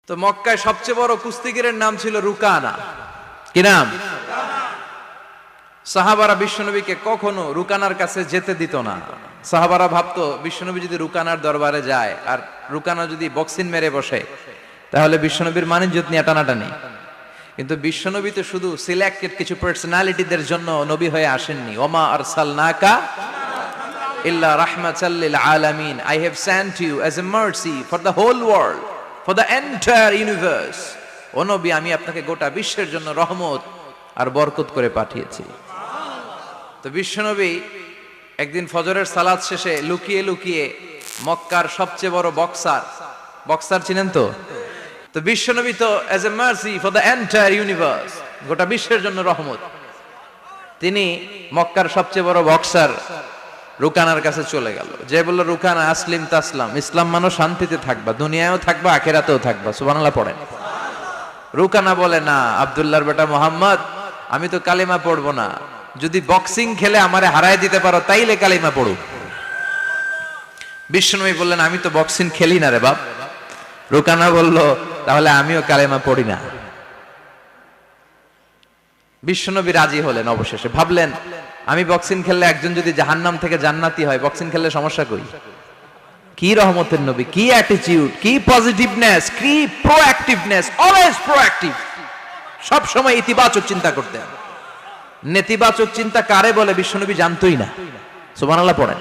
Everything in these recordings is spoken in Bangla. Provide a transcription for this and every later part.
তো মক্কায় সবচেয়ে বড় কুস্তিগিরের নাম ছিল রুকানা। কি নাম? সাহাবারা বিশ্বনবীকে কখনো রুকানার কাছে যেতে দিত না। সাহাবারা ভাবতো বিশ্বনবী যদি রুকানার দরবারে যায় আর রুকানা যদি বক্সিং মেরে বসে তাহলে বিশ্বনবীর মানিজ্যত নিয়ে টানাটানি। কিন্তু বিশ্বনবী তো শুধু সিলেক্টেড কিছু পার্সোনালিটিদের জন্য নবী হয়ে আসেননি। ওমা আরসালনাকা ইল্লা রাহমাতাল লিল আলামিন, I have sent you as a mercy for the whole world, for the entire universe. ও নবী, আমি আপনাকে গোটা বিশ্বের জন্য রহমত আর বরকত করে পাঠিয়েছি। তো বিশ্বনবী একদিন ফজরের সালাত শেষে লুকিয়ে লুকিয়ে মক্কার সবচেয়ে বড় বক্সার চিনেন তো? তো বিশ্বনবী তো as a mercy for the entire universe, গোটা বিশ্বের জন্য রহমত, তিনি মক্কার সবচেয়ে বড় বক্সার রুকানার কাছে চলে গেল। যে বলল, রুকানা আসলিম তাসলাম, ইসলাম মানো শান্তিতে থাকবা, দুনিয়ায়ও থাকবা আখিরাতেও থাকবা। সুবহানাল্লাহ পড়েন। রুকানা বলে, না আব্দুল্লাহর বেটা মোহাম্মদ, আমি তো কালিমা পড়বো না, যদি বক্সিং খেলে আমারে হারায় দিতে পারো তাইলে কালিমা পড়ো। বিশ্বনবী বললেন, আমি তো বক্সিং খেলি না রে বাপ। রুকানা বলল, তাহলে আমিও কালিমা পড়ি না। বিশ্বনবী রাজি হলেন। অবশেষে ভাবলেন, আমি বক্সিং খেললে একজন যদি জাহান্নাম থেকে জান্নাতি হয়, বক্সিং খেললে সমস্যা কই? কি রহমতের নবী, কি অ্যাটিটিউড, কি পজিটিভনেস, কি প্রোঅ্যাক্টিভনেস, অলওয়েজ প্রোঅ্যাক্টিভ, সব সময় ইতিবাচক চিন্তা করতেন। নেতিবাচক চিন্তা কারে বলে বিশ্বনবী জানতোই না। সুবহানাল্লাহ পড়েন।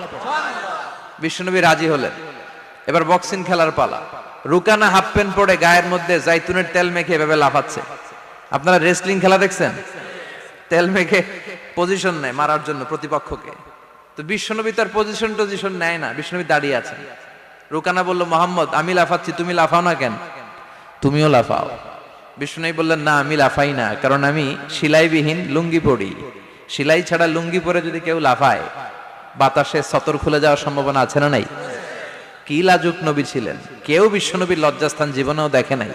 বিশ্বনবী রাজি হলেন। এবার বক্সিং খেলার পালা। রুকানা হাফ প্যান্ট পরে গায়ের মধ্যে জাইতুনের তেল মেখে এভাবে লাফাচ্ছে। আপনারা রেসলিং খেলা দেখছেন? তেল মেখে পজিশন নেয় মারার জন্য প্রতিপক্ষকে। তো বিশ্বনবী তার পজিশন নেয় না, বিশ্বনবী দাঁড়িয়ে আছেন। রুকানা বলল, মোহাম্মদ, আমি লাফাচ্ছি, তুমি লাফাও না কেন? তুমিও লাফাও। বিশ্বনবী বললেন, না আমি লাফাই না, কারণ আমি সেলাইবিহীন লুঙ্গি পরি। সেলাই ছাড়া লুঙ্গি পরে যদি কেউ লাফায়, বাতাসে সতর খুলে যাওয়ার সম্ভাবনা আছে না নাই? কি লাজুক নবী ছিলেন, কেউ বিশ্বনবীর লজ্জাস্থান জীবনেও দেখে নাই।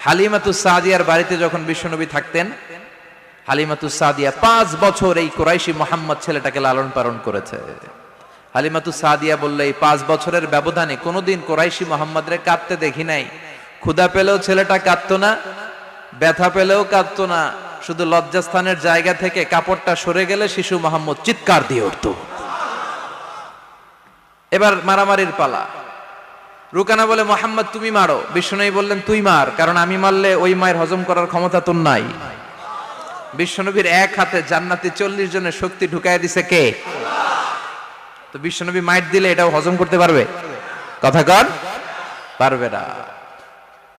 হালিমাতুস সাদিয়ার বাড়িতে যখন বিশ্বনবী থাকতেন, হালিমাতুস সাদিয়া 5 বছর এই কুরাইশি মোহাম্মদ ছেলেটাকে লালন পালন করেছে। হালিমাতুস সাদিয়া বললে, এই 5 বছরের ব্যবধানে কোনোদিন কুরাইশি মোহাম্মদরে কাঁদতে দেখি নাই। ক্ষুধা পেলেও ছেলেটা কাঁদতো না, ব্যথা পেলেও কাঁদতো না, শুধু লজ্জাস্থানের জায়গা থেকে কাপড়টা সরে গেলে শিশু মোহাম্মদ চিৎকার দিয়ে উঠত। এবার মারামারির পালা। রুকানা বলে, মোহাম্মদ তুমি মারো। বিশ্বনবী বললেন, তুই মার, কারণ আমি মারলে ওই মায়ের হজম করার ক্ষমতা তোর নাই। বিশ্বনবীর এক হাতে জান্নাতি 40 জনের শক্তি ঢুকায় দিছে কে? তো বিশ্বনবী মাইট দিলে এটাও হজম করতে পারবে? কথা কন, পারবে না।